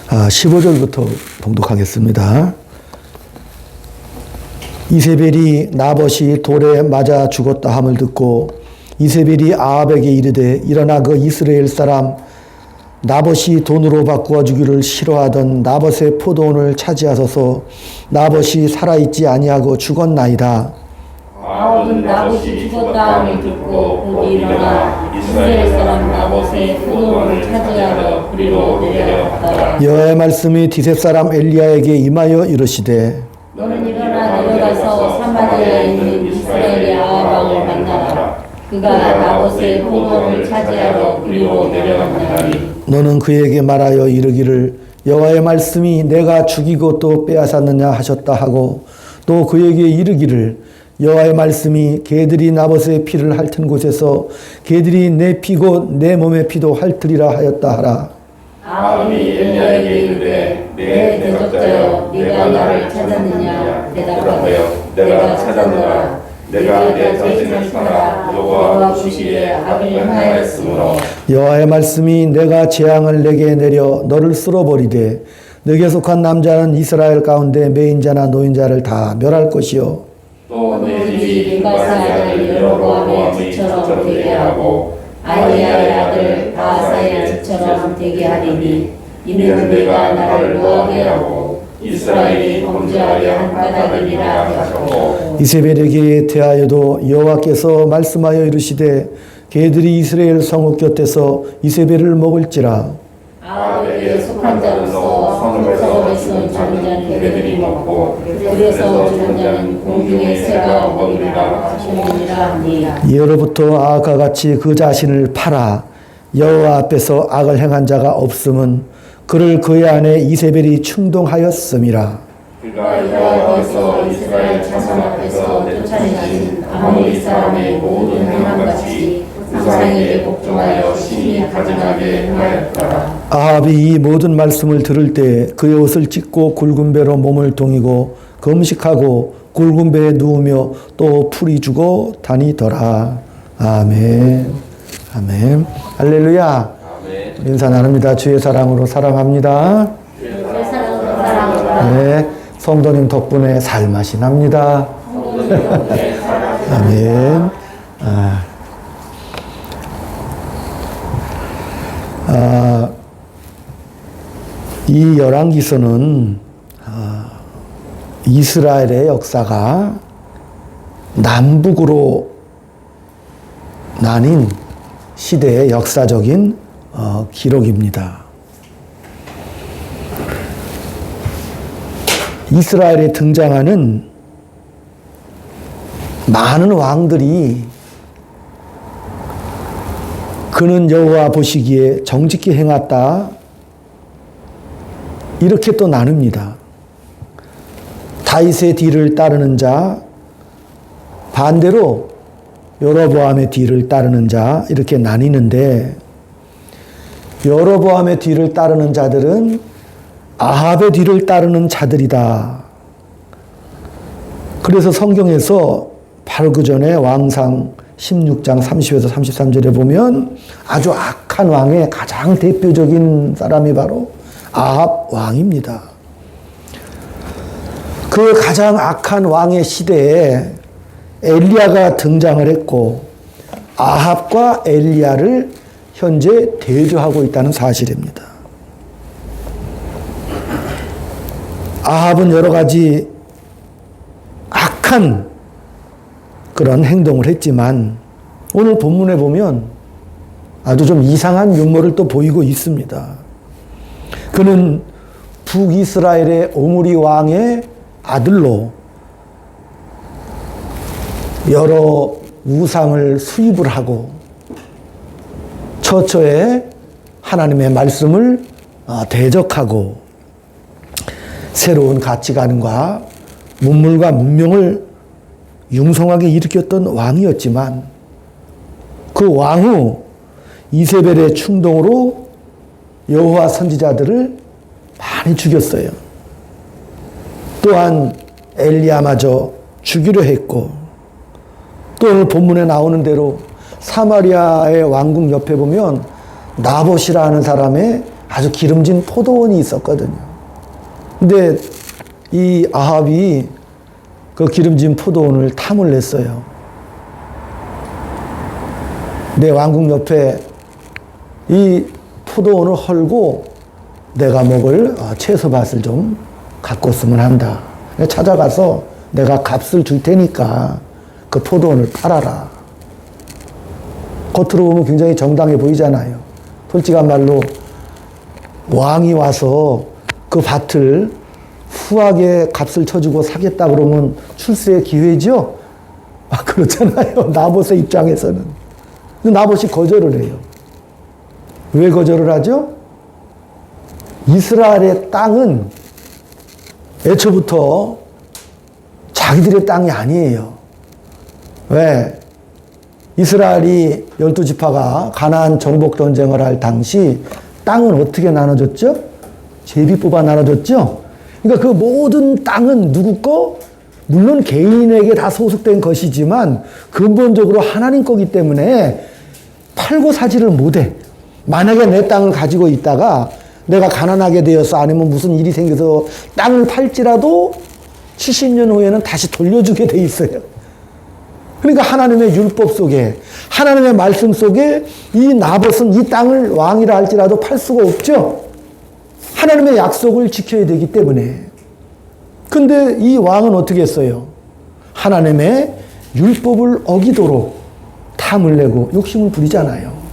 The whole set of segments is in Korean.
15절부터 봉독하겠습니다. 이세벨이 나봇이 돌에 맞아 죽었다 함을 듣고 이세벨이 아합에게 이르되 일어나 그 이스라엘 사람 나봇이 돈으로 바꾸어 주기를 싫어하던 나봇의 포도원을 차지하소서. 나봇이 살아있지 아니하고 죽었나이다. 아합은 나봇이 죽었다 함을 듣고 곧이 일어나 이스라엘 사람 나봇의 포도원을 차지하러 그리로 내려갔다. 여호와의 말씀이 디셉 사람 엘리야에게 임하여 이르시되 너는 일어나 내려가서 사마리아에 있는 이스라엘의 아합 왕을 만나라. 그가 나봇의 포도원을 차지하러 그리로 내려간다니. 너는 그에게 말하여 이르기를 여호와의 말씀이 내가 죽이고 또 빼앗았느냐 하셨다 하고 또 그에게 이르기를 여호와의 말씀이 개들이 나봇의 피를 핥은 곳에서 개들이 내 피고 내 몸의 피도 핥으리라 하였다 하라. 아합이 엘리야에게 이르되 내 대적자여 네가 나를 찾았느냐. 대답하여 내가 찾았노라. 내가 내 전신을 팔아 여호와 보시기에 악을 행하였으므로 여호와의 말씀이 내가 재앙을 내게 내려 너를 쓸어버리되 너에게 속한 남자는 이스라엘 가운데 매인자나 노인자를 다 멸할 것이요 또 내 집이 느바스의 아들 여로보암의 집처럼 되게 하고 아히야의 아들 바하사의 집처럼 되게 하리니 이는 내가 나를 노하게 하고 이스라엘이 범죄하려 한 까닭이니라 하셨고 이세벨에게 대하여도 여호와께서 말씀하여 이르시되 개들이 이스라엘 성읍 곁에서 이세벨을 먹을지라. 아합에게 속한 자로서 성읍에서 죽은 자는 개들이 먹고 그래서 죽은 자는 공중의 새가 먹으리라 하시니라 하니. 예로부터 아합과 같이 그 자신을 팔아 여호와 앞에서 악을 행한 자가 없음은 그를 그의 아내 이세벨이 충동하였음이라. 그가 여호와께서 이스라엘 자손 앞에서 쫓아내신 아모리 사람의 모든 행함같이 우상에게 복종하여 심히 가증하게 행하였더라. 아합이 이 모든 말씀을 들을 때 그의 옷을 찢고 굵은 배로 몸을 동이고 금식하고 굵은 배에 누우며 또 풀이 주고 다니더라. 아멘. 아멘. 할렐루야. 인사 나눕니다. 주의 사랑으로 사랑합니다. 네, 성도님 덕분에 살맛이 납니다. 아멘. 이 열왕기서는 이스라엘의 역사가 남북으로 나뉜 시대의 역사적인 기록입니다. 이스라엘에 등장하는 많은 왕들이 그는 여호와 보시기에 정직히 행했다 이렇게 또 나눕니다. 다윗의 뒤를 따르는 자, 반대로 여로보암의 뒤를 따르는 자 이렇게 나뉘는데 여로보암의 뒤를 따르는 자들은 아합의 뒤를 따르는 자들이다. 그래서 성경에서 바로 그 전에 왕상 16장 30에서 33절에 보면 아주 악한 왕의 가장 대표적인 사람이 바로 아합 왕입니다. 그 가장 악한 왕의 시대에 엘리야가 등장을 했고 아합과 엘리야를 현재 대조하고 있다는 사실입니다. 아합은 여러 가지 악한 그런 행동을 했지만 오늘 본문에 보면 아주 좀 이상한 면모를 또 보이고 있습니다. 그는 북이스라엘의 오므리 왕의 아들로 여러 우상을 수입을 하고 처처에 하나님의 말씀을 대적하고 새로운 가치관과 문물과 문명을 융성하게 일으켰던 왕이었지만 그 왕후 이세벨의 충동으로 여호와 선지자들을 많이 죽였어요. 또한 엘리야마저 죽이려 했고 또 오늘 본문에 나오는 대로 사마리아의 왕궁 옆에 보면 나봇이라는 사람의 아주 기름진 포도원이 있었거든요. 근데 이 아합이 그 기름진 포도원을 탐을 냈어요. 내 왕궁 옆에 이 포도원을 헐고 내가 먹을 채소밭을 좀 갖고 있으면 한다. 찾아가서 내가 값을 줄 테니까 그 포도원을 팔아라. 겉으로 보면 굉장히 정당해 보이잖아요. 솔직한 말로 왕이 와서 그 밭을 후하게 값을 쳐주고 사겠다 그러면 출세의 기회죠? 그렇잖아요. 나봇의 입장에서는. 근데 나봇이 거절을 해요. 왜 거절을 하죠? 이스라엘의 땅은 애초부터 자기들의 땅이 아니에요. 왜? 이스라엘이 12지파가 가나안 정복 전쟁을 할 당시 땅은 어떻게 나눠졌죠? 제비 뽑아 나눠졌죠? 그러니까 그 모든 땅은 누구 거? 물론 개인에게 다 소속된 것이지만 근본적으로 하나님 거기 때문에 팔고 사지를 못해. 만약에 내 땅을 가지고 있다가 내가 가난하게 되어서 아니면 무슨 일이 생겨서 땅을 팔지라도 70년 후에는 다시 돌려주게 돼 있어요. 그러니까 하나님의 율법 속에, 하나님의 말씀 속에 이 나봇은 이 땅을 왕이라 할지라도 팔 수가 없죠. 하나님의 약속을 지켜야 되기 때문에. 근데 이 왕은 어떻게 했어요? 하나님의 율법을 어기도록 탐을 내고 욕심을 부리잖아요.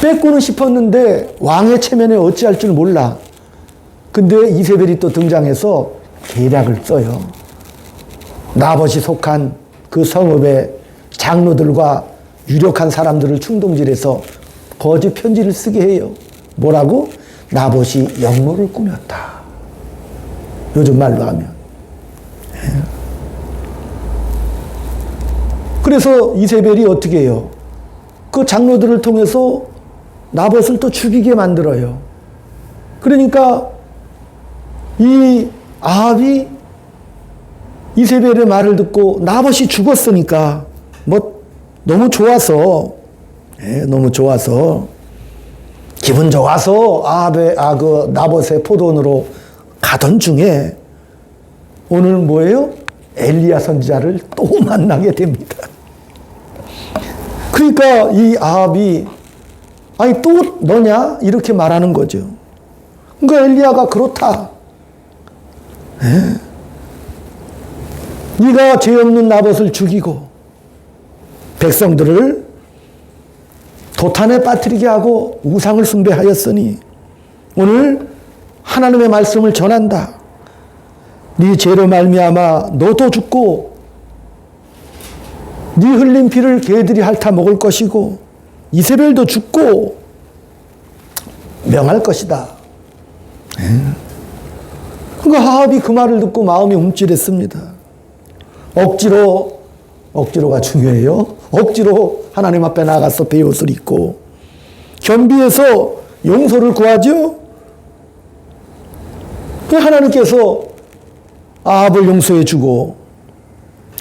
뺏고는 싶었는데 왕의 체면에 어찌할 줄 몰라. 근데 이세벨이 또 등장해서 계략을 써요. 나봇이 속한 그 성읍의 장로들과 유력한 사람들을 충동질해서 거짓 편지를 쓰게 해요. 뭐라고? 나봇이 역모를 꾸몄다. 요즘 말로 하면. 그래서 이세벨이 어떻게 해요? 그 장로들을 통해서 나봇을 또 죽이게 만들어요. 그러니까 이 아합이 이세벨의 말을 듣고 나봇이 죽었으니까 뭐 너무 좋아서 너무 좋아서 기분 좋아서 그 나봇의 포도원으로 가던 중에 오늘 뭐예요? 엘리야 선지자를 또 만나게 됩니다. 그러니까 이 아합이 아니 또 너냐? 이렇게 말하는 거죠. 그러니까 엘리야가 그렇다. 네가 죄 없는 나봇을 죽이고 백성들을 도탄에 빠뜨리게 하고 우상을 숭배하였으니 오늘 하나님의 말씀을 전한다. 네 죄로 말미암아 너도 죽고 네 흘린 피를 개들이 핥아 먹을 것이고 이세벨도 죽고 명할 것이다. 그러니까 아합이 그 말을 듣고 마음이 움찔했습니다. 억지로가 중요해요. 억지로 하나님 앞에 나가서 베옷을 입고 겸비해서 용서를 구하죠. 하나님께서 아합을 용서해 주고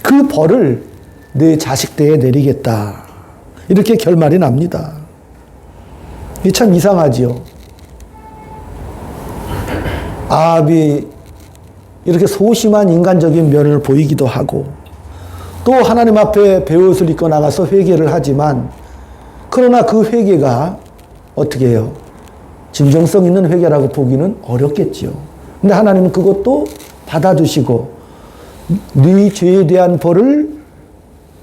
그 벌을 내 자식대에 내리겠다. 이렇게 결말이 납니다. 이게 참 이상하지요. 아합이 이렇게 소심한 인간적인 면을 보이기도 하고 또 하나님 앞에 베옷을 입고 나가서 회개를 하지만 그러나 그 회개가 어떻게 해요? 진정성 있는 회개라고 보기는 어렵겠지요. 근데 하나님은 그것도 받아주시고 네 죄에 대한 벌을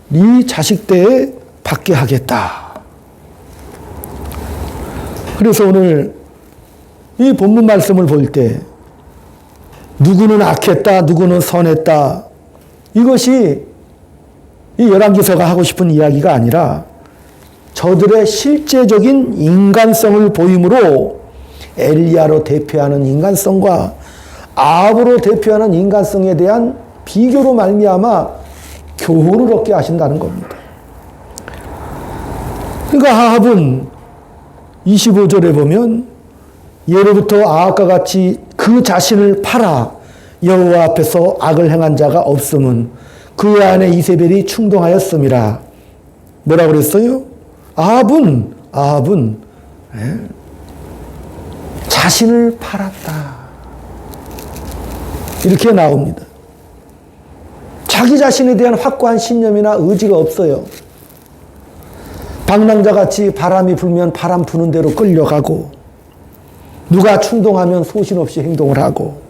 네 자식대에 받게 하겠다. 그래서 오늘 이 본문 말씀을 볼 때 누구는 악했다, 누구는 선했다. 이것이 이 열왕기서가 하고 싶은 이야기가 아니라 저들의 실제적인 인간성을 보임으로 엘리야로 대표하는 인간성과 아합으로 대표하는 인간성에 대한 비교로 말미암아 교훈을 얻게 하신다는 겁니다. 그러니까 아합은 25절에 보면 예로부터 아합과 같이 그 자신을 팔아 여호와 앞에서 악을 행한 자가 없음은 그의 아내 이세벨이 충동하였음이라. 뭐라 그랬어요? 아합은 자신을 팔았다. 이렇게 나옵니다. 자기 자신에 대한 확고한 신념이나 의지가 없어요. 방랑자같이 바람이 불면 바람 부는 대로 끌려가고, 누가 충동하면 소신 없이 행동을 하고,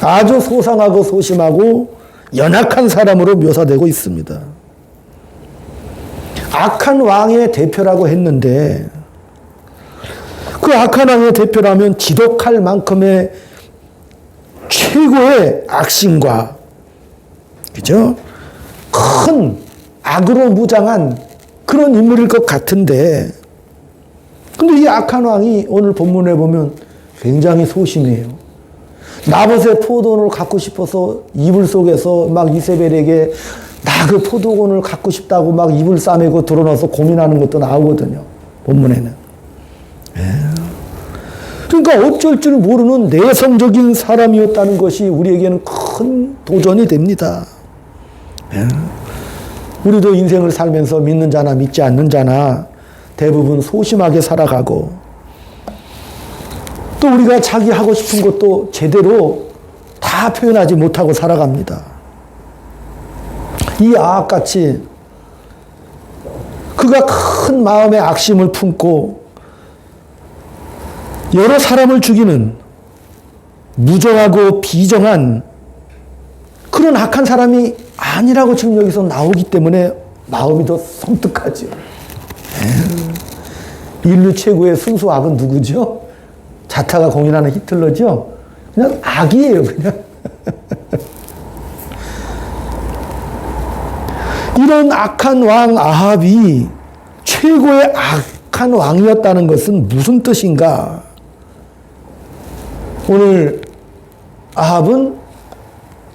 아주 소상하고 소심하고 연약한 사람으로 묘사되고 있습니다. 악한 왕의 대표라고 했는데, 그 악한 왕의 대표라면 지독할 만큼의 최고의 악심과, 그죠? 큰 악으로 무장한 그런 인물일 것 같은데, 근데 이 악한 왕이 오늘 본문에 보면 굉장히 소심해요. 나봇의 포도원을 갖고 싶어서 이불 속에서 막 이세벨에게 나 그 포도원을 갖고 싶다고 막 이불 싸매고 드러나서 고민하는 것도 나오거든요. 본문에는. 그러니까 어쩔 줄 모르는 내성적인 사람이었다는 것이 우리에게는 큰 도전이 됩니다. 우리도 인생을 살면서 믿는 자나 믿지 않는 자나 대부분 소심하게 살아가고, 또 우리가 자기 하고 싶은 것도 제대로 다 표현하지 못하고 살아갑니다. 이 아합같이 그가 큰 마음의 악심을 품고 여러 사람을 죽이는 무정하고 비정한 그런 악한 사람이 아니라고 지금 여기서 나오기 때문에 마음이 더 섬뜩하죠. 인류 최고의 순수 악은 누구죠? 자타가 공인하는 히틀러죠? 그냥 악이에요, 그냥. 이런 악한 왕 아합이 최고의 악한 왕이었다는 것은 무슨 뜻인가? 오늘 아합은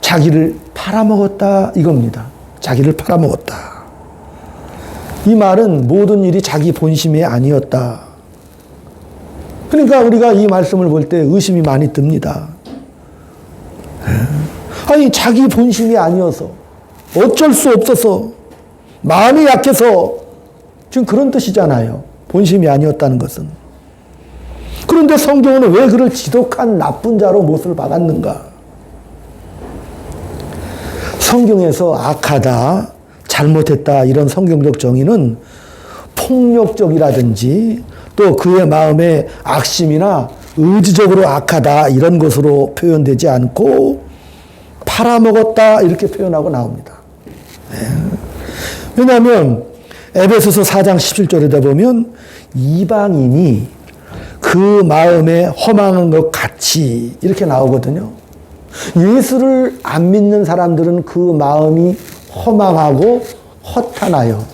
자기를 팔아먹었다 이겁니다. 자기를 팔아먹었다. 이 말은 모든 일이 자기 본심이 아니었다. 그러니까 우리가 이 말씀을 볼 때 의심이 많이 듭니다. 아니, 자기 본심이 아니어서, 어쩔 수 없어서, 마음이 약해서, 지금 그런 뜻이잖아요. 본심이 아니었다는 것은. 그런데 성경은 왜 그를 지독한 나쁜 자로 못을 박았는가? 성경에서 악하다, 잘못했다 이런 성경적 정의는 폭력적이라든지 또 그의 마음의 악심이나 의지적으로 악하다 이런 것으로 표현되지 않고 팔아먹었다 이렇게 표현하고 나옵니다. 왜냐하면 에베소서 4장 17절에다 보면 이방인이 그 마음에 허망한 것 같이 이렇게 나오거든요. 예수를 안 믿는 사람들은 그 마음이 허망하고 허탄하여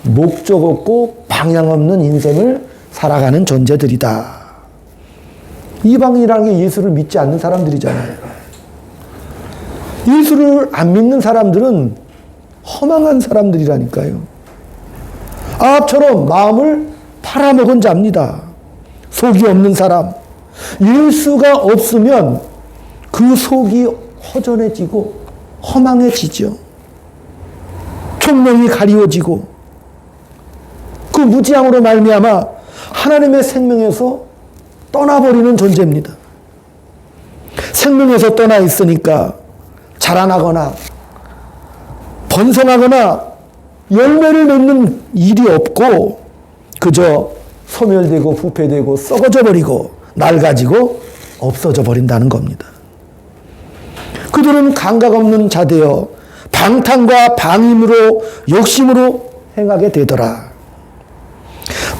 목적 없고 방향 없는 인생을 살아가는 존재들이다. 이방인이라는 게 예수를 믿지 않는 사람들이잖아요. 예수를 안 믿는 사람들은 허망한 사람들이라니까요. 아합처럼 마음을 팔아먹은 자입니다. 속이 없는 사람. 예수가 없으면 그 속이 허전해지고 허망해지죠. 총명이 가리워지고 그 무지함으로 말미암아 하나님의 생명에서 떠나버리는 존재입니다. 생명에서 떠나 있으니까 자라나거나 번성하거나 열매를 맺는 일이 없고 그저 소멸되고 부패되고 썩어져 버리고 낡아지고 없어져 버린다는 겁니다. 그들은 감각 없는 자되어 방탕과 방임으로 욕심으로 행하게 되더라.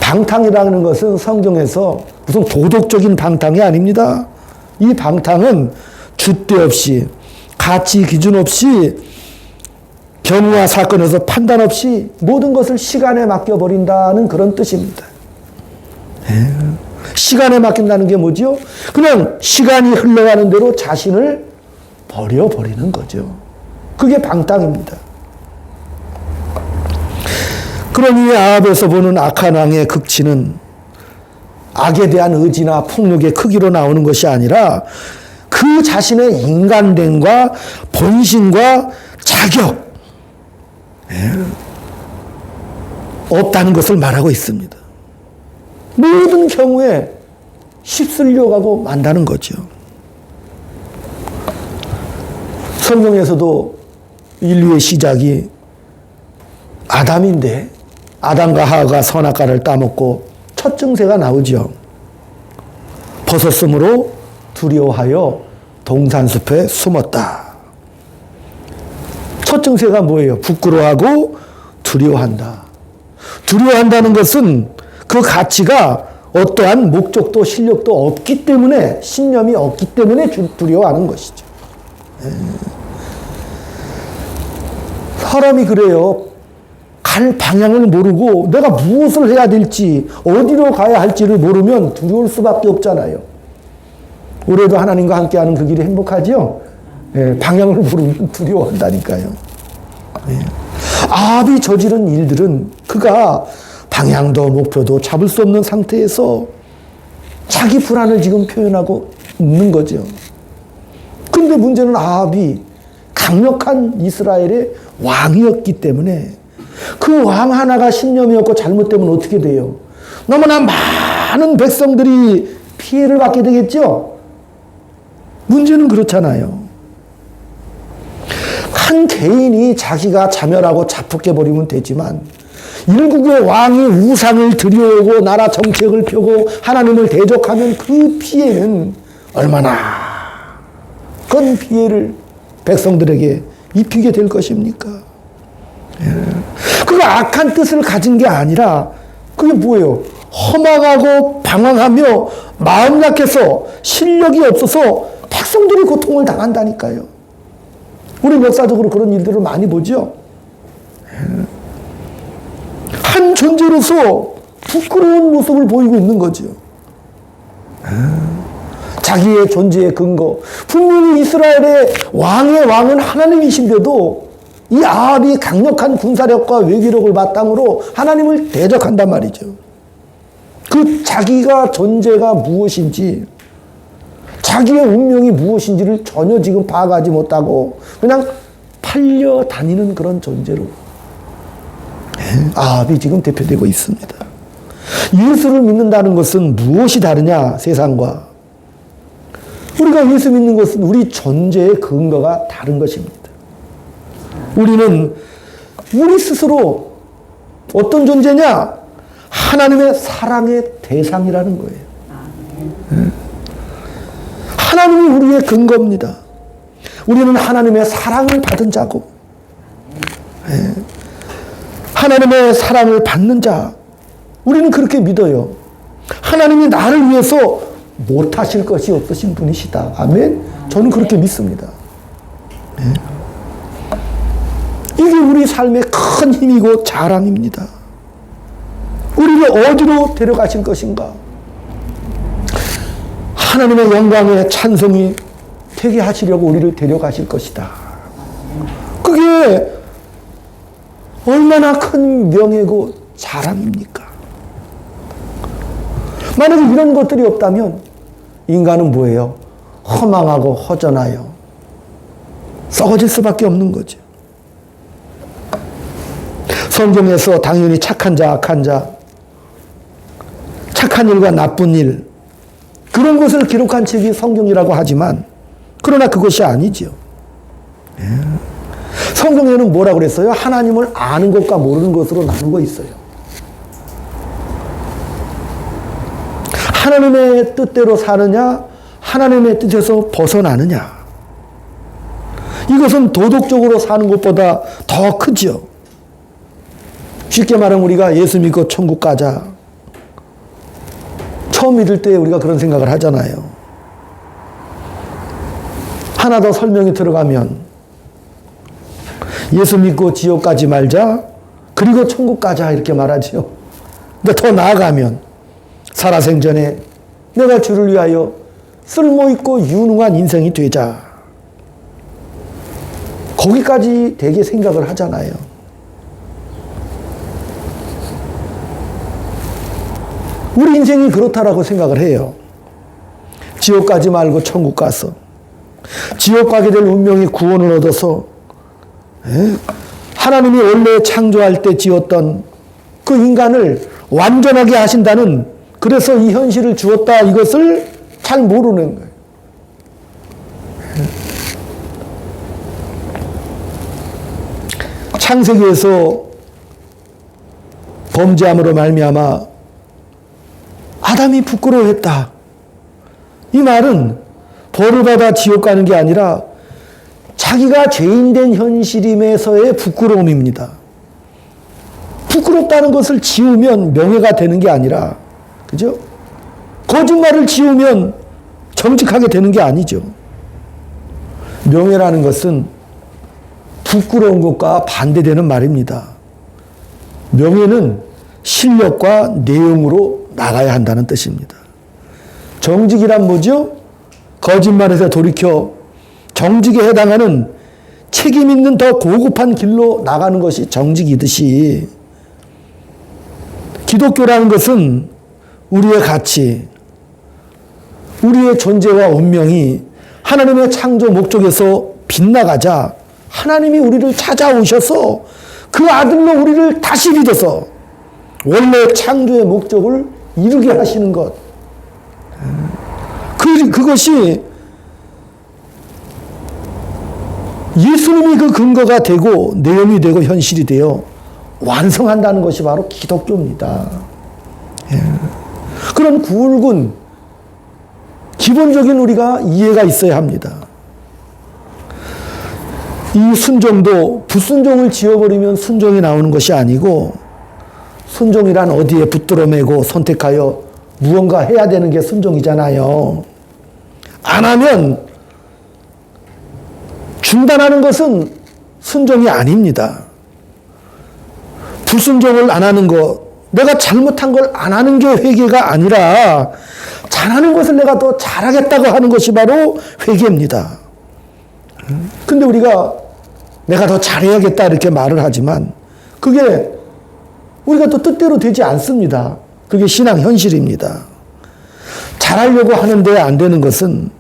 방탕이라는 것은 성경에서 무슨 도덕적인 방탕이 아닙니다. 이 방탕은 줏대 없이 가치 기준 없이 경우와 사건에서 판단 없이 모든 것을 시간에 맡겨버린다는 그런 뜻입니다. 시간에 맡긴다는 게 뭐죠? 그냥 시간이 흘러가는 대로 자신을 버려버리는 거죠. 그게 방탕입니다. 그러니 아합에서 보는 악한 왕의 극치는 악에 대한 의지나 폭력의 크기로 나오는 것이 아니라 그 자신의 인간됨과 본심과 자격, 없다는 것을 말하고 있습니다. 모든 경우에 휩쓸려가고 만다는 거죠. 성경에서도 인류의 시작이 아담인데 아담과 하와가 선악과를 따먹고 첫 증세가 나오죠. 벗었으므로 두려워하여 동산숲에 숨었다. 첫 증세가 뭐예요? 부끄러워하고 두려워한다. 두려워한다는 것은 그 가치가 어떠한 목적도 실력도 없기 때문에, 신념이 없기 때문에 두려워하는 것이죠. 사람이 그래요. 갈 방향을 모르고 내가 무엇을 해야 될지, 어디로 가야 할지를 모르면 두려울 수밖에 없잖아요. 올해도 하나님과 함께하는 그 길이 행복하죠? 방향을 모르면 두려워한다니까요. 아합이 저지른 일들은 그가 방향도 목표도 잡을 수 없는 상태에서 자기 불안을 지금 표현하고 있는 거죠. 근데 문제는 아합이 강력한 이스라엘의 왕이었기 때문에 그 왕 하나가 신념이 없고 잘못되면 어떻게 돼요? 너무나 많은 백성들이 피해를 받게 되겠죠? 문제는 그렇잖아요. 한 개인이 자기가 자멸하고 자폭해버리면 되지만 일국의 왕이 우상을 들여오고 나라 정책을 펴고 하나님을 대적하면 그 피해는 얼마나 큰 피해를 백성들에게 입히게 될 것입니까? 그 악한 뜻을 가진 게 아니라 그게 뭐예요? 허망하고 방황하며 마음 약해서 실력이 없어서 백성들이 고통을 당한다니까요. 우리 역사적으로 그런 일들을 많이 보죠. 한 존재로서 부끄러운 모습을 보이고 있는 거죠. 자기의 존재의 근거, 분명히 이스라엘의 왕의 왕은 하나님이신데도 이 아합이 강력한 군사력과 외교력을 바탕으로 하나님을 대적한단 말이죠. 그 자기가 존재가 무엇인지, 자기의 운명이 무엇인지를 전혀 지금 파악하지 못하고 그냥 팔려 다니는 그런 존재로 아합이 지금 대표되고 있습니다. 예수를 믿는다는 것은 무엇이 다르냐, 세상과? 우리가 예수 믿는 것은 우리 존재의 근거가 다른 것입니다. 우리는 우리 스스로 어떤 존재냐? 하나님의 사랑의 대상이라는 거예요. 하나님이 우리의 근거입니다. 우리는 하나님의 사랑을 받은 자고, 하나님의 사랑을 받는 자, 우리는 그렇게 믿어요. 하나님이 나를 위해서 못하실 것이 없으신 분이시다. 아멘? 저는 그렇게 믿습니다. 이게 우리 삶의 큰 힘이고 자랑입니다. 우리를 어디로 데려가실 것인가? 하나님의 영광의 찬송이 되게 하시려고 우리를 데려가실 것이다. 그게 얼마나 큰 명예고 자랑입니까? 만약에 이런 것들이 없다면 인간은 뭐예요? 허망하고 허전하여 썩어질 수밖에 없는 거죠. 성경에서 당연히 착한 자, 악한 자, 착한 일과 나쁜 일, 그런 것을 기록한 책이 성경이라고 하지만, 그러나 그것이 아니죠. 성경에는 뭐라고 그랬어요? 하나님을 아는 것과 모르는 것으로 나누고 있어요. 하나님의 뜻대로 사느냐, 하나님의 뜻에서 벗어나느냐. 이것은 도덕적으로 사는 것보다 더 크죠. 쉽게 말하면 우리가 예수 믿고 천국 가자. 처음 믿을 때 우리가 그런 생각을 하잖아요. 하나 더 설명이 들어가면 예수 믿고 지옥 가지 말자, 그리고 천국 가자 이렇게 말하죠. 근데 더 나아가면 살아생전에 내가 주를 위하여 쓸모있고 유능한 인생이 되자. 거기까지 되게 생각을 하잖아요. 우리 인생이 그렇다라고 생각을 해요. 지옥 가지 말고 천국 가서 지옥 가게 될 운명이 구원을 얻어서 하나님이 원래 창조할 때 지었던 그 인간을 완전하게 하신다는, 그래서 이 현실을 주었다, 이것을 잘 모르는 거예요. 창세기에서 범죄함으로 말미암아 아담이 부끄러워했다. 이 말은 벌을 받아 지옥 가는 게 아니라 자기가 죄인된 현실임에서의 부끄러움입니다. 부끄럽다는 것을 지우면 명예가 되는 게 아니라, 그죠? 거짓말을 지우면 정직하게 되는 게 아니죠. 명예라는 것은 부끄러운 것과 반대되는 말입니다. 명예는 실력과 내용으로 나가야 한다는 뜻입니다. 정직이란 뭐죠? 거짓말에서 돌이켜 정직에 해당하는 책임 있는 더 고급한 길로 나가는 것이 정직이듯이, 기독교라는 것은 우리의 가치, 우리의 존재와 운명이 하나님의 창조 목적에서 빗나가자 하나님이 우리를 찾아오셔서 그 아들로 우리를 다시 믿어서 원래 창조의 목적을 이루게 하시는 것. 그것이 예수님이 그 근거가 되고 내용이 되고 현실이 되어 완성한다는 것이 바로 기독교입니다. 그런 굵은 기본적인 우리가 이해가 있어야 합니다. 이 순종도 불순종을 지어버리면 순종이 나오는 것이 아니고, 순종이란 어디에 붙들어 매고 선택하여 무언가 해야 되는 게 순종이잖아요. 안 하면 중단하는 것은 순종이 아닙니다. 불순종을 안 하는 것, 내가 잘못한 걸 안 하는 게 회개가 아니라 잘하는 것을 내가 더 잘하겠다고 하는 것이 바로 회개입니다. 근데 우리가 내가 더 잘해야겠다 이렇게 말을 하지만 그게 우리가 또 뜻대로 되지 않습니다. 그게 신앙 현실입니다. 잘하려고 하는데 안 되는 것은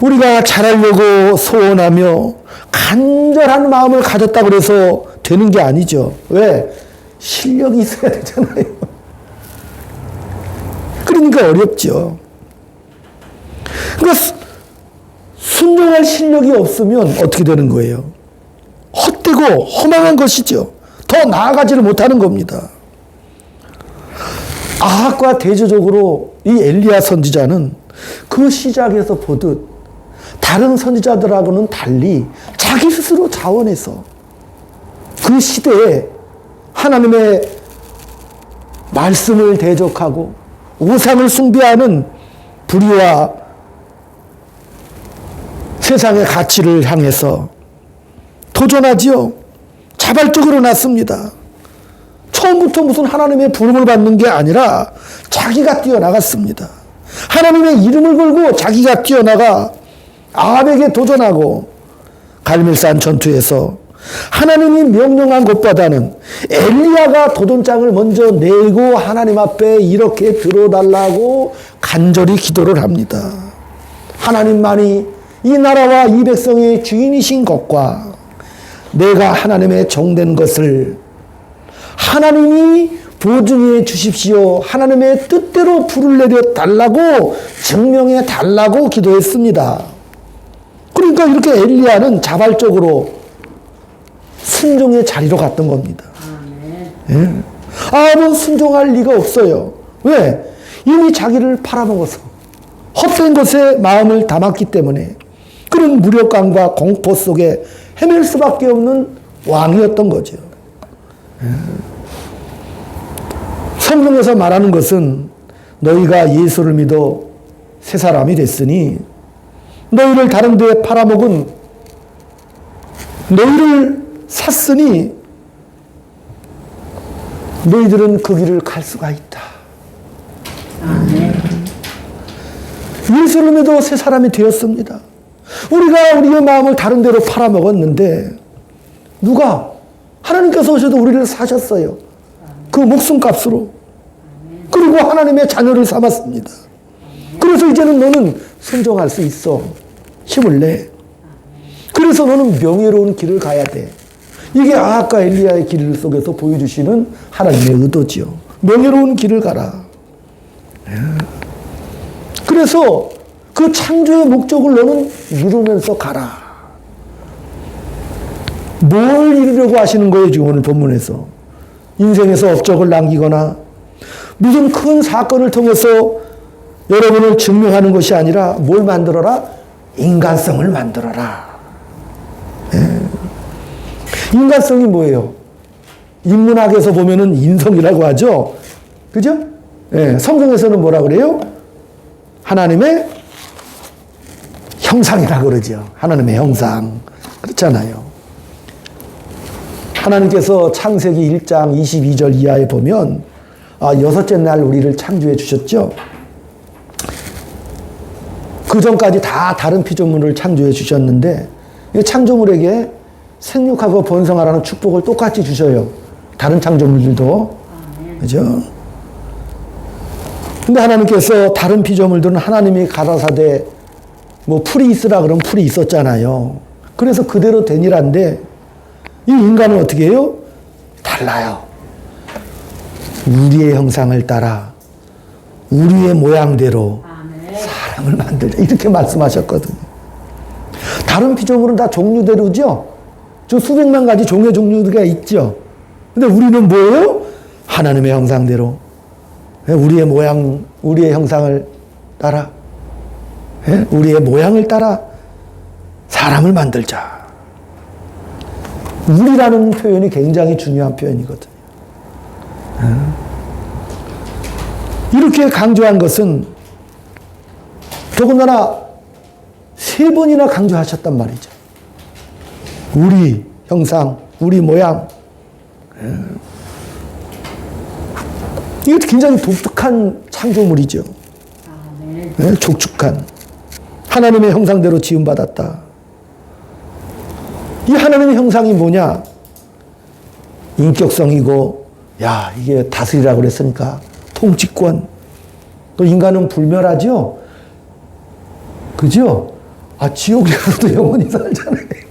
우리가 잘하려고 소원하며 간절한 마음을 가졌다고 해서 되는 게 아니죠. 왜? 실력이 있어야 되잖아요. 그러니까 어렵죠. 그러니까 순종할 실력이 없으면 어떻게 되는 거예요? 헛되고 허망한 것이죠. 더 나아가지를 못하는 겁니다. 아합과 대조적으로 이 엘리야 선지자는 그 시작에서 보듯 다른 선지자들하고는 달리 자기 스스로 자원해서 그 시대에 하나님의 말씀을 대적하고 우상을 숭배하는 불의와 세상의 가치를 향해서 도전하지요. 자발적으로 났습니다. 처음부터 무슨 하나님의 부름을 받는 게 아니라 자기가 뛰어나갔습니다. 하나님의 이름을 걸고 자기가 뛰어나가 아합에게 도전하고 갈멜산 전투에서 하나님이 명령한 것보다는 엘리야가 도전장을 먼저 내고 하나님 앞에 이렇게 들어달라고 간절히 기도를 합니다. 하나님만이 이 나라와 이 백성의 주인이신 것과 내가 하나님의 종된 것을 하나님이 보증해 주십시오. 하나님의 뜻대로 불을 내려 달라고 증명해 달라고 기도했습니다. 그러니까 이렇게 엘리야는 자발적으로 순종의 자리로 갔던 겁니다. 예. 아합은 순종할 리가 없어요. 왜? 이미 자기를 팔아먹어서 헛된 것에 마음을 담았기 때문에 그런 무력감과 공포 속에 헤맬 수밖에 없는 왕이었던 거죠. 예. 성경에서 말하는 것은 너희가 예수를 믿어 새 사람이 됐으니 너희를 다른 데에 팔아먹은 너희를 샀으니 너희들은 그 길을 갈 수가 있다. 예수를 믿어 새 사람이 되었습니다. 우리가 우리의 마음을 다른 데로 팔아먹었는데 누가? 하나님께서 오셔도 우리를 사셨어요. 그 목숨값으로. 그리고 하나님의 자녀를 삼았습니다. 그래서 이제는 너는 순종할 수 있어. 힘을 내. 그래서 너는 명예로운 길을 가야 돼. 이게 아하과 엘리야의 길 속에서 보여주시는 하나님의 의도지요. 명예로운 길을 가라. 그래서 그 창조의 목적을 너는 이루면서 가라. 뭘 이루려고 하시는 거예요, 지금 오늘 본문에서? 인생에서 업적을 남기거나 무슨 큰 사건을 통해서 여러분을 증명하는 것이 아니라 뭘 만들어라? 인간성을 만들어라. 인간성이 뭐예요? 인문학에서 보면은 인성이라고 하죠. 그죠? 성경에서는 뭐라 그래요? 하나님의 형상이라고 그러죠. 하나님의 형상. 그렇잖아요. 하나님께서 창세기 1장 22절 이하에 보면 여섯째 날 우리를 창조해 주셨죠. 그 전까지 다 다른 피조물을 창조해 주셨는데 창조물에게 생육하고 번성하라는 축복을 똑같이 주셔요. 다른 창조물들도. 그죠? 근데 하나님께서 다른 피조물들은 하나님이 가라사대 풀이 있으라 그러면 풀이 있었잖아요. 그래서 그대로 되니란데 이 인간은 어떻게 해요? 달라요. 우리의 형상을 따라 우리의 모양대로 사람을 만들자. 이렇게 말씀하셨거든요. 다른 피조물은 다 종류대로죠. 저 수백만 가지 종의 종류가 있죠. 근데 우리는 뭐예요? 하나님의 형상대로 우리의 모양, 우리의 형상을 따라 우리의 모양을 따라 사람을 만들자. 우리라는 표현이 굉장히 중요한 표현이거든요. 이렇게 강조한 것은 더군다나 3번이나 강조하셨단 말이죠. 우리 형상, 우리 모양. 이게 굉장히 독특한 창조물이죠. 족축한. 하나님의 형상대로 지음받았다. 이 하나님의 형상이 뭐냐? 인격성이고, 이게 다스리라고 그랬으니까 통치권. 또 인간은 불멸하죠? 그죠? 지옥에 가서도 영원히 살잖아요.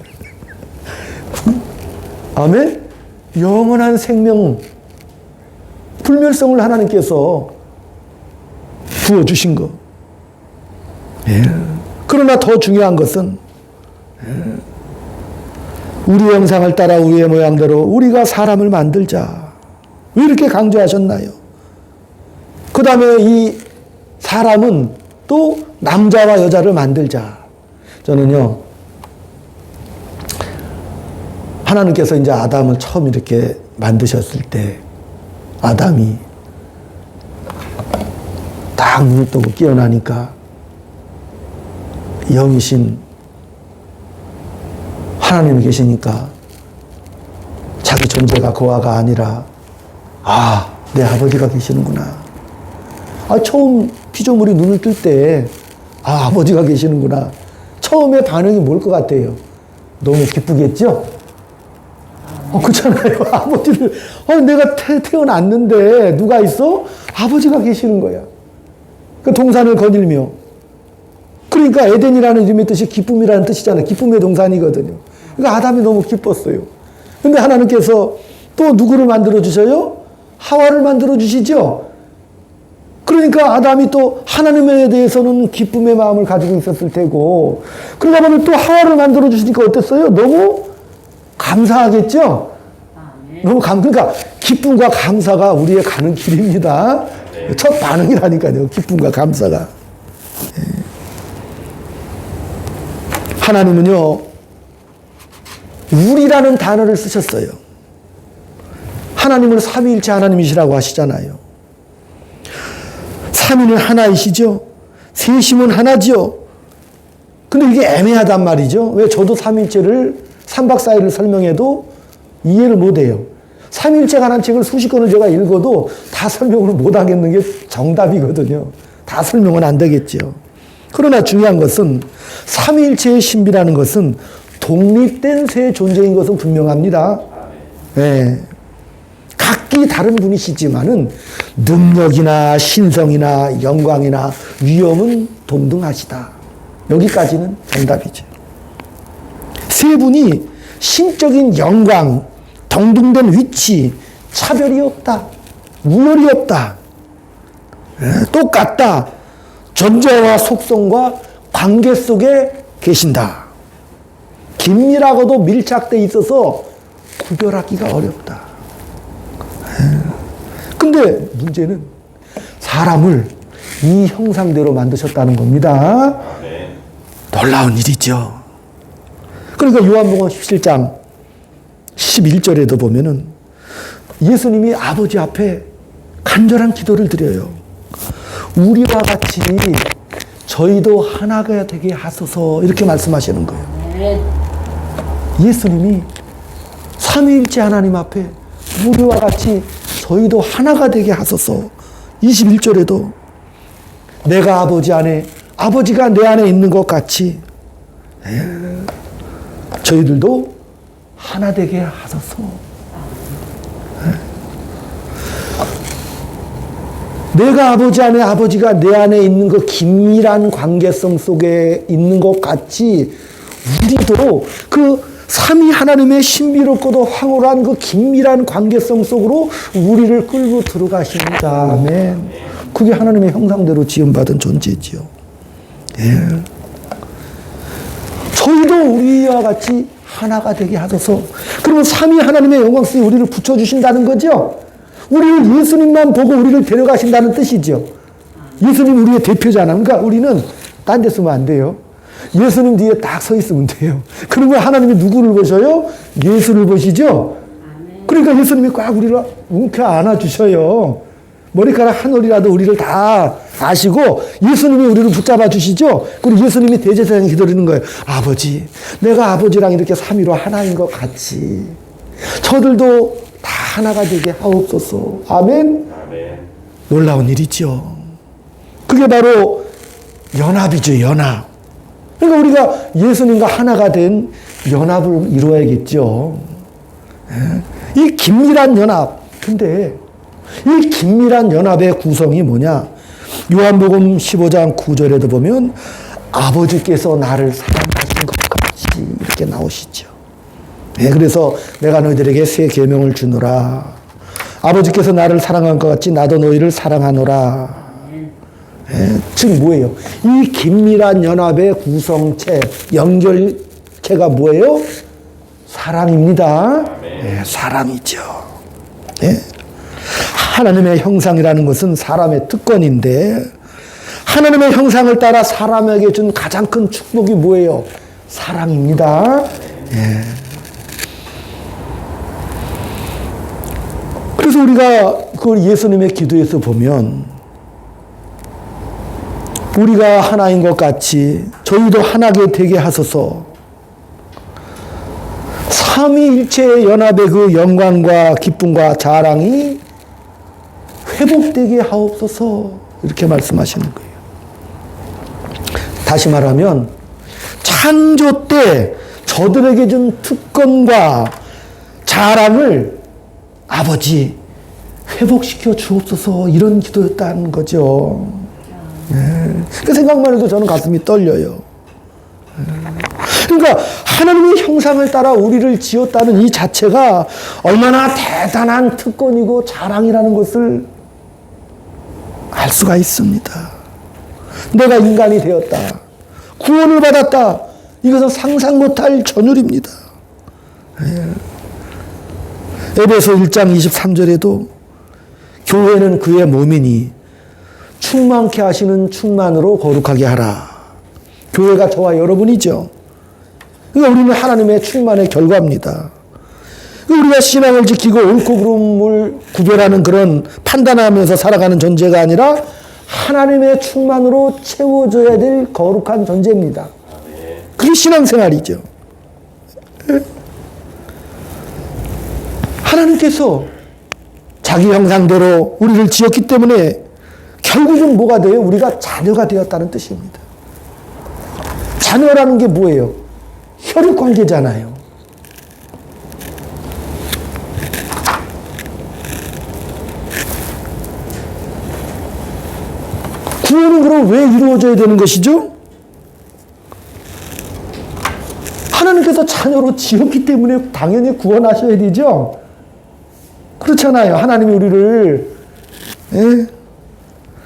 아멘? 영원한 생명, 불멸성을 하나님께서 부어주신 거. 그러나 더 중요한 것은 우리의 형상을 따라 우리의 모양대로 우리가 사람을 만들자. 왜 이렇게 강조하셨나요? 그 다음에 이 사람은 또 남자와 여자를 만들자. 저는요, 하나님께서 이제 아담을 처음 이렇게 만드셨을 때 아담이 딱 눈을 뜨고 깨어나니까 영이신 하나님이 계시니까 자기 존재가 그와가 아니라 내 아버지가 계시는구나. 처음 피조물이 눈을 뜰 때 아버지가 계시는구나. 처음에 반응이 뭘 것 같아요? 너무 기쁘겠죠? 그렇잖아요. 아버지를 내가 태어났는데 누가 있어? 아버지가 계시는 거야. 그 동산을 거닐며. 그러니까 에덴이라는 이름의 뜻이 기쁨이라는 뜻이잖아요. 기쁨의 동산이거든요. 그러니까 아담이 너무 기뻤어요. 근데 하나님께서 또 누구를 만들어 주셔요? 하와를 만들어 주시죠. 그러니까 아담이 또 하나님에 대해서는 기쁨의 마음을 가지고 있었을 테고, 그러다 보니 또 하와를 만들어 주시니까 어땠어요? 너무 감사하겠죠? 그러니까 기쁨과 감사가 우리의 가는 길입니다. 첫 반응이라니까요. 기쁨과 감사가. 하나님은요, 우리라는 단어를 쓰셨어요. 하나님은 삼위일체 하나님이시라고 하시잖아요. 삼위는 하나이시죠. 셋임은 하나죠. 근데 이게 애매하단 말이죠. 왜 저도 삼위일체를 3박 4일을 설명해도 이해를 못해요. 삼위일체가 하나는 책을 수십 권을 제가 읽어도 다 설명을 못하겠는 게 정답이거든요. 다 설명은 안 되겠죠. 그러나 중요한 것은 삼위일체의 신비라는 것은 독립된 세 존재인 것은 분명합니다. 각기 다른 분이시지만은 능력이나 신성이나 영광이나 위엄은 동등하시다. 여기까지는 정답이죠. 세 분이 신적인 영광, 동등된 위치, 차별이 없다. 우열이 없다. 똑같다. 존재와 속성과 관계 속에 계신다. 긴밀하고도 밀착되어 있어서 구별하기가 어렵다. 근데 문제는 사람을 이 형상대로 만드셨다는 겁니다. 놀라운 일이죠. 그러니까 요한복음 17장 11절에도 보면은 예수님이 아버지 앞에 간절한 기도를 드려요. 우리와 같이 저희도 하나가 되게 하소서 이렇게 말씀하시는 거예요. 예수님이 삼위일체 하나님 앞에 우리와 같이 저희도 하나가 되게 하소서. 21절에도 내가 아버지 안에 아버지가 내 안에 있는 것 같이 저희들도 하나 되게 하소서. 내가 아버지 안에 아버지가 내 안에 있는 그 긴밀한 관계성 속에 있는 것 같이 우리도 그 삼위 하나님의 신비롭고도 황홀한 그 긴밀한 관계성 속으로 우리를 끌고 들어가십니다. 아멘. 그게 하나님의 형상대로 지음받은 존재지요. 예. 저희도 우리와 같이 하나가 되게 하소서. 그러면 삼위 하나님의 영광 속에 우리를 붙여주신다는 거죠. 우리를 예수님만 보고 우리를 데려가신다는 뜻이죠. 예수님 우리의 대표잖아. 그러니까 우리는 딴 데 쓰면 안 돼요. 예수님 뒤에 딱 서 있으면 돼요. 그러면 하나님이 누구를 보셔요? 예수를 보시죠. 그러니까 예수님이 꽉 우리를 움켜 안아주셔요. 머리카락 한 올이라도 우리를 다 아시고 예수님이 우리를 붙잡아 주시죠. 그리고 예수님이 대제사장에 기도드리는 거예요. 아버지, 내가 아버지랑 이렇게 삼위로 하나인 것 같이 저들도 다 하나가 되게 하옵소서. 아멘. 아멘. 놀라운 일이죠. 그게 바로 연합이죠. 연합. 그러니까 우리가 예수님과 하나가 된 연합을 이루어야겠죠. 이 긴밀한 연합. 근데 이 긴밀한 연합의 구성이 뭐냐? 요한복음 15장 9절에도 보면 아버지께서 나를 사랑하신 것 같이 이렇게 나오시죠. 그래서 내가 너희들에게 새 계명을 주노라. 아버지께서 나를 사랑한 것 같이 나도 너희를 사랑하노라. 즉 뭐예요? 이 긴밀한 연합의 구성체, 연결체가 뭐예요? 사랑입니다. 사랑이죠. 하나님의 형상이라는 것은 사람의 특권인데 하나님의 형상을 따라 사람에게 준 가장 큰 축복이 뭐예요? 사랑입니다. 그래서 우리가 그 예수님의 기도에서 보면 우리가 하나인 것 같이 저희도 하나게 되게 하소서. 삼위일체의 연합의 그 영광과 기쁨과 자랑이 회복되게 하옵소서. 이렇게 말씀하시는 거예요. 다시 말하면 창조 때 저들에게 준 특권과 자랑을 아버지 회복시켜 주옵소서. 이런 기도였다는 거죠. 그 생각만 해도 저는 가슴이 떨려요. 그러니까 하나님의 형상을 따라 우리를 지었다는 이 자체가 얼마나 대단한 특권이고 자랑이라는 것을 알 수가 있습니다. 내가 인간이 되었다. 구원을 받았다. 이것은 상상 못할 전율입니다. 에베소 1장 23절에도 교회는 그의 몸이니 충만케 하시는 충만으로 거룩하게 하라. 교회가 저와 여러분이죠. 그러니까 우리는 하나님의 충만의 결과입니다. 우리가 신앙을 지키고 옳고 그름을 구별하는 그런 판단하면서 살아가는 존재가 아니라 하나님의 충만으로 채워져야 될 거룩한 존재입니다. 그게 신앙생활이죠. 하나님께서 자기 형상대로 우리를 지었기 때문에 결국은 뭐가 돼요? 우리가 자녀가 되었다는 뜻입니다. 자녀라는 게 뭐예요? 혈육관계잖아요. 구원은 그럼 왜 이루어져야 되는 것이죠? 하나님께서 자녀로 지었기 때문에 당연히 구원하셔야 되죠? 그렇잖아요. 하나님이 우리를 예?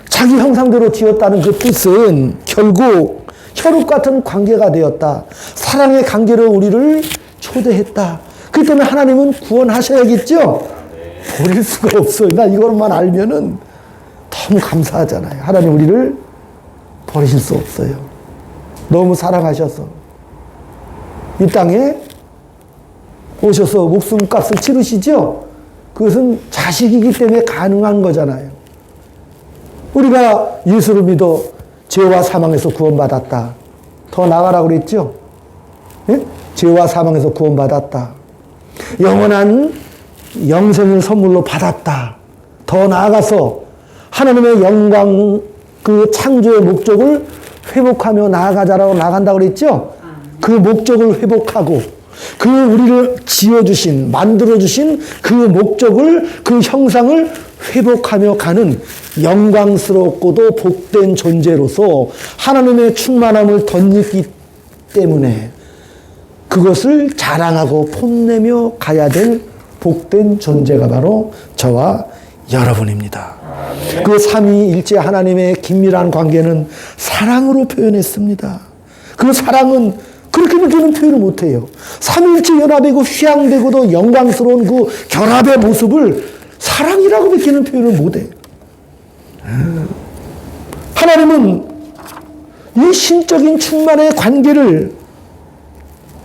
자기 형상대로 지었다는 그 뜻은 결국 혈육 같은 관계가 되었다. 사랑의 관계로 우리를 초대했다. 그렇기 때문에 하나님은 구원하셔야겠죠? 버릴 수가 없어요. 나 이것만 알면은 너무 감사하잖아요. 하나님 우리를 버리실 수 없어요. 너무 사랑하셔서 이 땅에 오셔서 목숨값을 치르시죠? 그것은 자식이기 때문에 가능한 거잖아요. 우리가 예수를 믿어 죄와 사망에서 구원받았다. 더 나아가라고 그랬죠? 예? 죄와 사망에서 구원받았다. 영원한 영생을 선물로 받았다. 더 나아가서 하나님의 영광, 그 창조의 목적을 회복하며 나아가자라고 나간다고 그랬죠? 그 목적을 회복하고 그 우리를 지어주신, 만들어주신 그 목적을, 그 형상을 회복하며 가는 영광스럽고도 복된 존재로서 하나님의 충만함을 덧입기 때문에 그것을 자랑하고 뽐내며 가야 될 복된 존재가 바로 저와 여러분입니다. 그 삼위일체 하나님의 긴밀한 관계는 사랑으로 표현했습니다. 그 사랑은 그렇게는 표현을 못해요. 삼위일체 연합이고 휘황되고도 영광스러운 그 결합의 모습을 사랑이라고 밖에는 표현을 못해요. 하나님은 이 신적인 충만의 관계를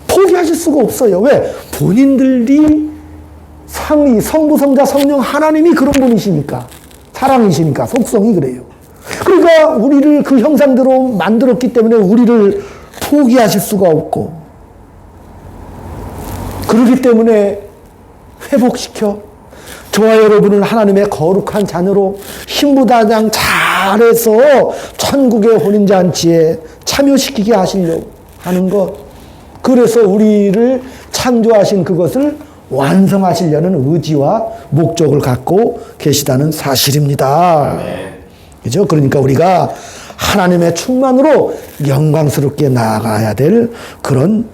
포기하실 수가 없어요. 왜? 본인들이 삼위, 성부, 성자, 성령 하나님이 그런 분이시니까. 사랑이시니까. 속성이 그래요. 그러니까 우리를 그 형상대로 만들었기 때문에 우리를 포기하실 수가 없고, 그렇기 때문에 회복시켜 저와 여러분을 하나님의 거룩한 자녀로 신부단장 잘해서 천국의 혼인잔치에 참여시키게 하시려고 하는 것. 그래서 우리를 창조하신 그것을 완성하시려는 의지와 목적을 갖고 계시다는 사실입니다. 그죠? 그러니까 우리가 하나님의 충만으로 영광스럽게 나아가야 될 그런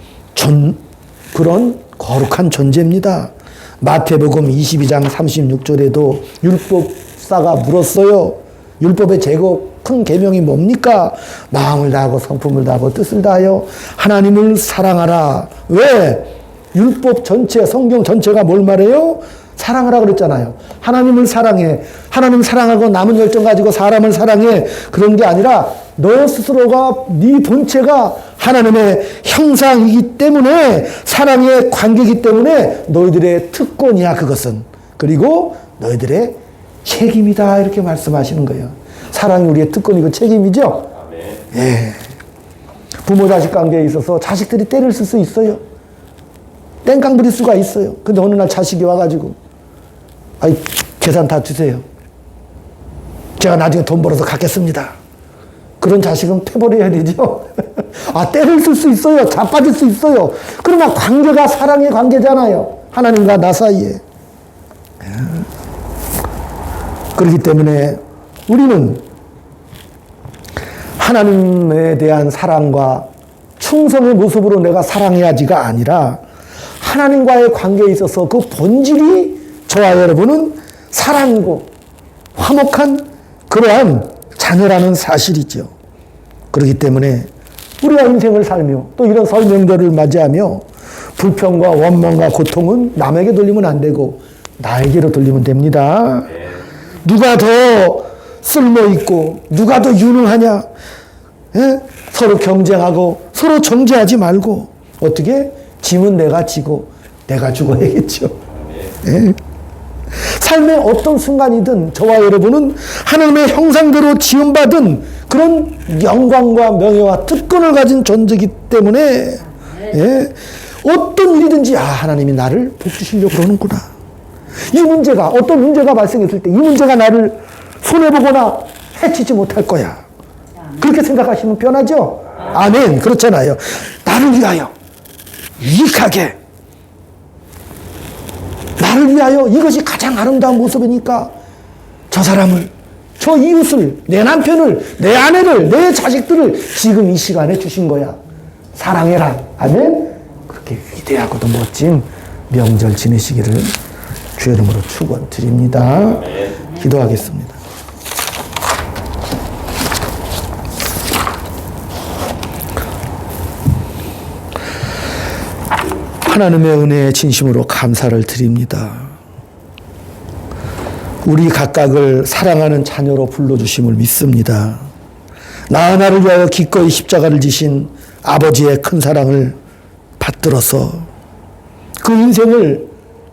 거룩한 존재입니다. 마태복음 22장 36절에도 율법사가 물었어요. 율법의 큰 계명이 뭡니까? 마음을 다하고 성품을 다하고 뜻을 다하여 하나님을 사랑하라. 왜? 율법 전체, 성경 전체가 뭘 말해요? 사랑하라 그랬잖아요. 하나님을 사랑해. 하나님 사랑하고 남은 열정 가지고 사람을 사랑해. 그런 게 아니라 너 스스로가 네 본체가 하나님의 형상이기 때문에, 사랑의 관계이기 때문에 너희들의 특권이야 그것은. 그리고 너희들의 책임이다 이렇게 말씀하시는 거예요. 사랑이 우리의 특권이고 책임이죠. 예. 부모 자식 관계에 있어서 자식들이 때를 쓸 수 있어요. 땡깡 부릴 수가 있어요. 근데 어느 날 자식이 와가지고 아이 계산 다 주세요. 제가 나중에 돈 벌어서 갚겠습니다. 그런 자식은 패버려야 되죠. 아, 때를 쓸 수 있어요. 자빠질 수 있어요. 그러나 관계가 사랑의 관계잖아요. 하나님과 나 사이에. 그렇기 때문에 우리는 하나님에 대한 사랑과 충성의 모습으로 내가 사랑해야지가 아니라 하나님과의 관계에 있어서 그 본질이 저와 여러분은 사랑이고 화목한 그러한 자녀라는 사실이죠. 그렇기 때문에 우리가 인생을 살며 또 이런 설 명절을 맞이하며 불평과 원망과 고통은 남에게 돌리면 안 되고 나에게로 돌리면 됩니다. 누가 더 쓸모있고 누가 더 유능하냐, 예? 서로 경쟁하고 서로 정죄하지 말고 어떻게? 짐은 내가 지고 내가 죽어야겠죠. 예? 삶의 어떤 순간이든 저와 여러분은 하나님의 형상대로 지음받은 그런 영광과 명예와 특권을 가진 존재이기 때문에, 예? 어떤 일이든지 하나님이 나를 복주시려고 그러는구나. 이 문제가, 어떤 문제가 발생했을 때 이 문제가 나를 손해보거나 해치지 못할 거야. 그렇게 생각하시면 편하죠? 아멘. 그렇잖아요. 나를 위하여 유익하게, 나를 위하여 이것이 가장 아름다운 모습이니까 저 사람을, 저 이웃을, 내 남편을, 내 아내를, 내 자식들을 지금 이 시간에 주신 거야. 사랑해라. 아멘. 그렇게 위대하고도 멋진 명절 지내시기를 주의 이름으로 축원드립니다. 기도하겠습니다. 하나님의 은혜에 진심으로 감사를 드립니다. 우리 각각을 사랑하는 자녀로 불러주심을 믿습니다. 나 하나를 위하여 기꺼이 십자가를 지신 아버지의 큰 사랑을 받들어서 그 인생을